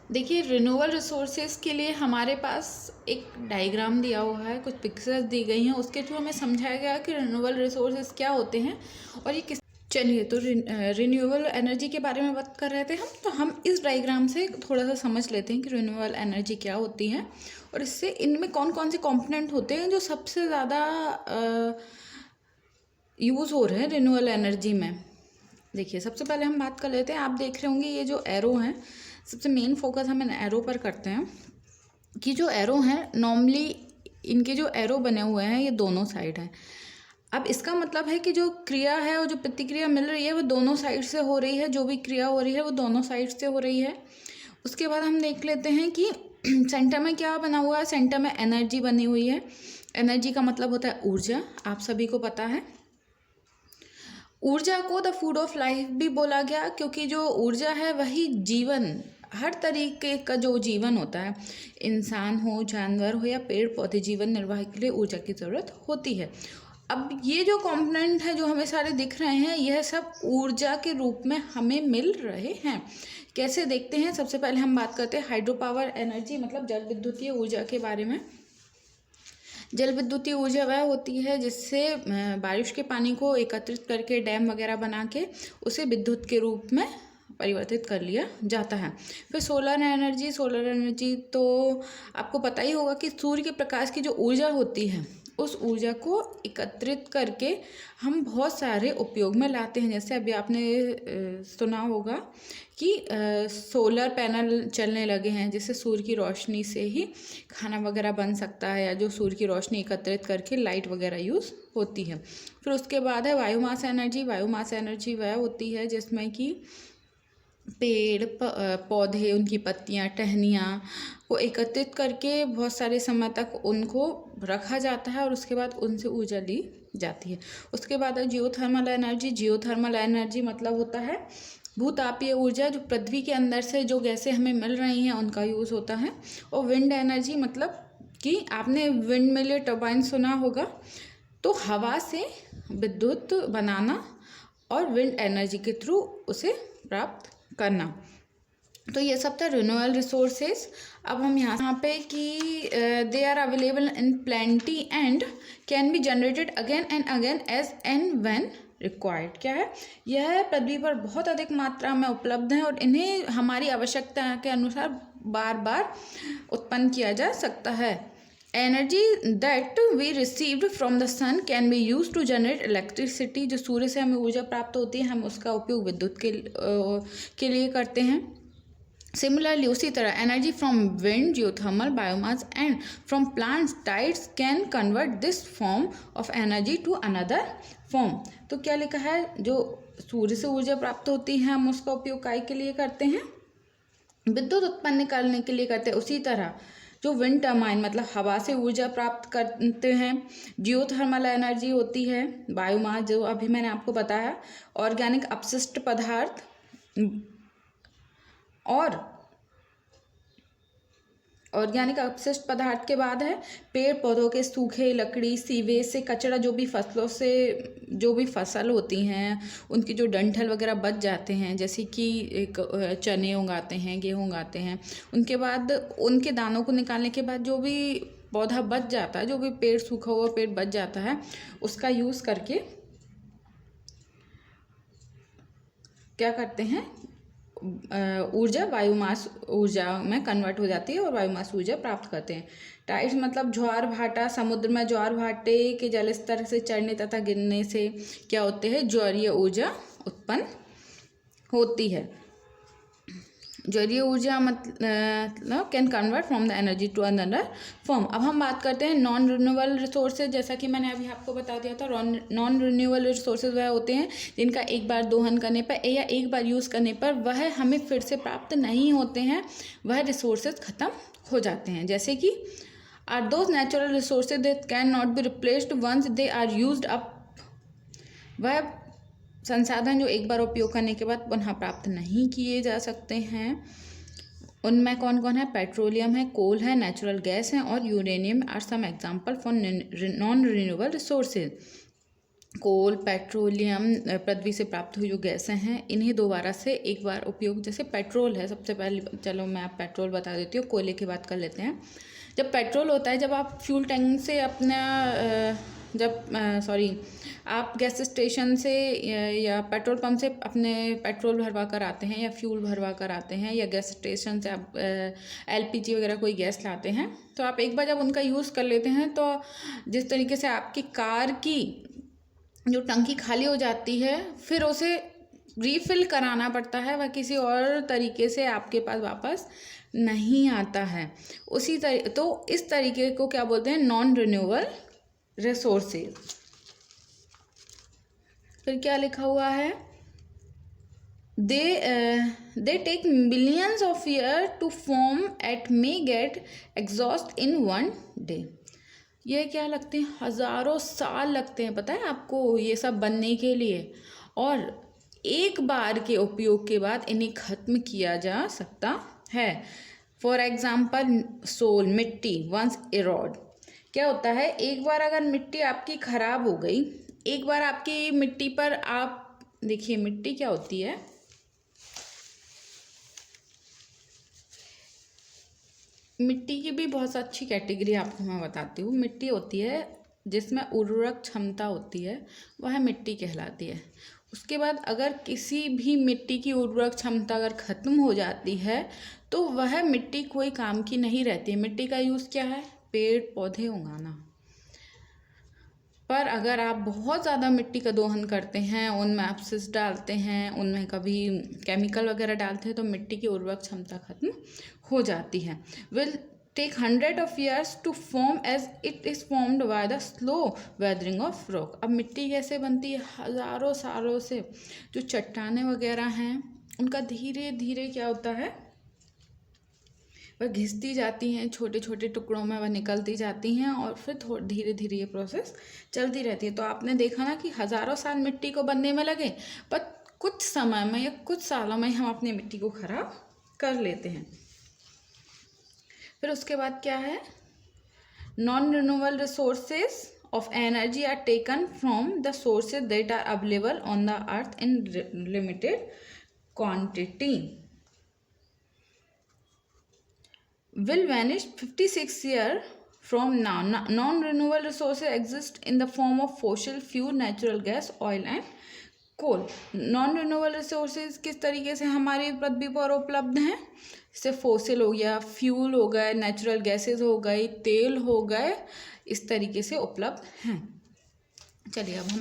देखिए, renewable resources के लिए हमारे पास एक डायग्राम दिया हुआ है, कुछ पिक्चर्स दी गई हैं, उसके थ्रू हमें समझाया गया कि रिन्यूएबल रिसोर्सेज क्या होते हैं और ये किस। चलिए, तो रिन्यूएबल एनर्जी के बारे में बात कर रहे थे हम, तो हम इस डायग्राम से थोड़ा सा समझ लेते हैं कि रिन्यूएबल एनर्जी क्या होती है और इससे इनमें कौन कौन से कंपोनेंट होते हैं जो सबसे ज़्यादा यूज़ हो रहे हैं रिन्यूएबल एनर्जी में। देखिए, सबसे पहले हम बात कर लेते हैं, आप देख रहे होंगे ये जो एरो हैं, सबसे मेन फोकस हम इन एरो पर करते हैं कि जो एरो हैं नॉर्मली इनके जो एरो बने हुए हैं ये दोनों साइड हैं। अब इसका मतलब है कि जो क्रिया है और जो प्रतिक्रिया मिल रही है वो दोनों साइड से हो रही है, जो भी क्रिया हो रही है वो दोनों साइड से हो रही है। उसके बाद हम देख लेते हैं कि सेंटर में क्या बना हुआ है। सेंटर में एनर्जी बनी हुई है। एनर्जी का मतलब होता है ऊर्जा, आप सभी को पता है। ऊर्जा को द फूड ऑफ लाइफ भी बोला गया, क्योंकि जो ऊर्जा है वही जीवन, हर तरीके का जो जीवन होता है, इंसान हो, जानवर हो या पेड़ पौधे, जीवन निर्वाह के लिए ऊर्जा की ज़रूरत होती है। अब ये जो कंपोनेंट है जो हमें सारे दिख रहे हैं, यह सब ऊर्जा के रूप में हमें मिल रहे हैं। कैसे देखते हैं, सबसे पहले हम बात करते हैं हाइड्रो पावर एनर्जी, मतलब जल विद्युतीय ऊर्जा के बारे में। जल विद्युतीय ऊर्जा वह होती है जिससे बारिश के पानी को एकत्रित करके डैम वगैरह बना के उसे विद्युत के रूप में परिवर्तित कर लिया जाता है। फिर सोलर एनर्जी। सोलर एनर्जी तो आपको पता ही होगा कि सूर्य के प्रकाश की जो ऊर्जा होती है उस ऊर्जा को एकत्रित करके हम बहुत सारे उपयोग में लाते हैं। जैसे अभी आपने सुना होगा कि सोलर पैनल चलने लगे हैं, जिससे सूर्य की रोशनी से ही खाना वगैरह बन सकता है, या जो सूर्य की रोशनी एकत्रित करके लाइट वगैरह यूज़ होती है। फिर उसके बाद है बायोमास एनर्जी। बायोमास एनर्जी वह होती है जिसमें कि पेड़ पौधे, उनकी पत्तियां, टहनियाँ को एकत्रित करके बहुत सारे समय तक उनको रखा जाता है और उसके बाद उनसे ऊर्जा ली जाती है। उसके बाद है जियोथर्मल एनर्जी। जियोथर्मल एनर्जी मतलब होता है भूतापीय ऊर्जा, जो पृथ्वी के अंदर से जो गैसें हमें मिल रही हैं उनका यूज़ होता है। और विंड एनर्जी मतलब कि आपने विंड मिल या टर्बाइन सुना होगा, तो हवा से विद्युत बनाना और विंड एनर्जी के थ्रू उसे प्राप्त करना। तो ये सब था रिन्यूएबल रिसोर्सेज। अब हम यहाँ पे कि they are available in plenty and can be generated again and again as and when required. क्या है, यह पृथ्वी पर बहुत अधिक मात्रा में उपलब्ध हैं और इन्हें हमारी आवश्यकता के अनुसार बार बार उत्पन्न किया जा सकता है। Energy that we received from the sun can be use to generate electricity. जो सूर्य से हमें ऊर्जा प्राप्त होती है, हम उसका उपयोग विद्युत के लिए करते हैं। सिमिलरली उसी तरह energy from wind, geothermal, biomass and from plants tides can convert this form of energy to another form. तो क्या लिखा है, जो सूर्य से ऊर्जा प्राप्त होती है हम उसका उपयोग काय के लिए करते हैं, विद्युत उत्पन्न करने के लिए करते हैं। उसी तरह जो विंड टर्बाइन मतलब हवा से ऊर्जा प्राप्त करते हैं, जियोथर्मल एनर्जी होती है, बायोमास जो अभी मैंने आपको बताया, ऑर्गेनिक अपशिष्ट पदार्थ और ऑर्गेनिक अपशिष्ट पदार्थ के बाद है पेड़ पौधों के सूखे, लकड़ी, सीवेज से कचरा, जो भी फसलों से जो भी फसल होती हैं उनकी जो डंठल वगैरह बच जाते हैं, जैसे कि एक चने उगाते हैं, गेहूँ उगाते हैं, उनके बाद उनके दानों को निकालने के बाद जो भी पौधा बच जाता है, जो भी पेड़ सूखा हुआ पेड़ बच जाता है, उसका यूज़ करके क्या करते हैं, ऊर्जा बायोमास ऊर्जा में कन्वर्ट हो जाती है और बायोमास ऊर्जा प्राप्त करते हैं। टाइड्स मतलब ज्वार भाटा। समुद्र में ज्वार भाटे के जलस्तर से चढ़ने तथा गिरने से क्या होते हैं, ज्वारीय ऊर्जा उत्पन्न होती है। ज्वारीय ऊर्जा मतलब can convert from the energy to another form. अब हम बात करते हैं नॉन रिन्यूएबल रिसोर्सेज। जैसा कि मैंने अभी आपको बता दिया था, नॉन रिन्यूएबल रिसोर्सेज वह होते हैं जिनका एक बार दोहन करने पर या एक बार यूज़ करने पर वह हमें फिर से प्राप्त नहीं होते हैं, वह रिसोर्सेज ख़त्म हो जाते हैं। जैसे कि are those natural resources that can not be replaced once they are used up. वह संसाधन जो एक बार उपयोग करने के बाद पुनः प्राप्त नहीं किए जा सकते हैं। उनमें कौन कौन है, पेट्रोलियम है, कोल है, नेचुरल गैस है और uranium are some example for non renewable resources. Coal, petroleum, पृथ्वी से प्राप्त हुई जो गैसें हैं, इन्हें दोबारा से एक बार उपयोग, जैसे पेट्रोल है सबसे पहले, चलो मैं आप पेट्रोल बता देती हूँ, कोयले की बात कर लेते हैं। जब पेट्रोल होता है, जब आप फ्यूल टैंक से अपना आप गैस स्टेशन से या पेट्रोल पंप से अपने पेट्रोल भरवा कर आते हैं या फ्यूल भरवा कर आते हैं, या गैस स्टेशन से आप LPG वगैरह कोई गैस लाते हैं, तो आप एक बार जब उनका यूज़ कर लेते हैं, तो जिस तरीके से आपकी कार की जो टंकी खाली हो जाती है, फिर उसे रीफिल कराना पड़ता है, वह किसी और तरीके से आपके पास वापस नहीं आता है। तो इस तरीके को क्या बोलते हैं? Non renewable resources. फिर क्या लिखा हुआ है? they take millions of years to form and may get exhaust in one day। ये क्या लगते हैं? हज़ारों साल लगते हैं, पता है आपको, ये सब बनने के लिए, और एक बार के उपयोग के बाद इन्हें ख़त्म किया जा सकता है। फॉर एग्ज़ाम्पल सोल, मिट्टी, वंस इरोड। क्या होता है, एक बार अगर मिट्टी आपकी ख़राब हो गई, एक बार आपकी मिट्टी पर आप देखिए, मिट्टी क्या होती है? मिट्टी की भी बहुत अच्छी कैटेगरी आपको मैं बताती हूँ। मिट्टी होती है जिसमें उर्वरक क्षमता होती है, वह मिट्टी कहलाती है। उसके बाद अगर किसी भी मिट्टी की उर्वरक क्षमता अगर ख़त्म हो जाती है, तो वह मिट्टी कोई काम की नहीं रहती है। मिट्टी का यूज़ क्या है? पेड़ पौधे उगाना। पर अगर आप बहुत ज़्यादा मिट्टी का दोहन करते हैं, उनमें एप्सिड डालते हैं, उनमें कभी केमिकल वगैरह डालते हैं, तो मिट्टी की उर्वरक क्षमता खत्म हो जाती है। Will take 100 of years to form as it is formed by the slow weathering of rock। अब मिट्टी कैसे बनती है? हज़ारों सालों से जो चट्टानें वगैरह हैं, उनका धीरे धीरे क्या होता है, वह घिसती जाती हैं, छोटे छोटे टुकड़ों में वह निकलती जाती हैं, और फिर धीरे धीरे ये प्रोसेस चलती रहती है। तो आपने देखा ना कि हज़ारों साल मिट्टी को बनने में लगे, पर कुछ समय में या कुछ सालों में हम अपनी मिट्टी को ख़राब कर लेते हैं। फिर उसके बाद क्या है? Non renewable resources of energy are taken from the sources that are available on the earth in limited quantity। will vanish 56 years from now। Non-renewable resources exist in the form of fossil fuel, natural gas, oil and coal। Non renewable resources किस तरीके से हमारी पृथ्वी पर उपलब्ध हैं? जैसे fossil हो गया, फ्यूल हो गए, नेचुरल गैसेज हो गई, तेल हो गए, इस तरीके से उपलब्ध हैं। चलिए अब हम